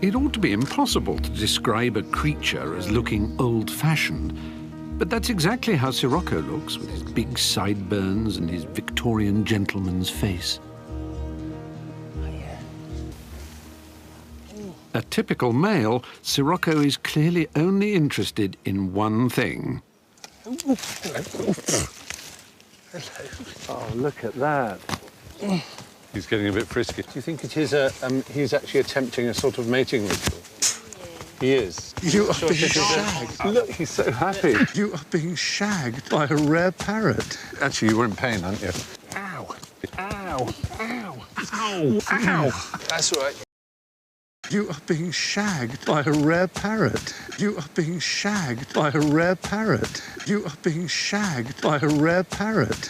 It ought to be impossible to describe a creature as looking old-fashioned, but that's exactly how Sirocco looks, with his big sideburns and his Victorian gentleman's face. A typical male, Sirocco is clearly only interested in one thing. Hello. Oh, look at that. He's getting a bit frisky. Do you think it is he's actually attempting a sort of mating ritual? He is. You are being shagged. Look, he's so happy. You are being shagged by a rare parrot. Actually, you were in pain, aren't you? Ow. Ow. Ow. Ow. Ow. That's all right. You are being shagged by a rare parrot. You are being shagged by a rare parrot. You are being shagged by a rare parrot.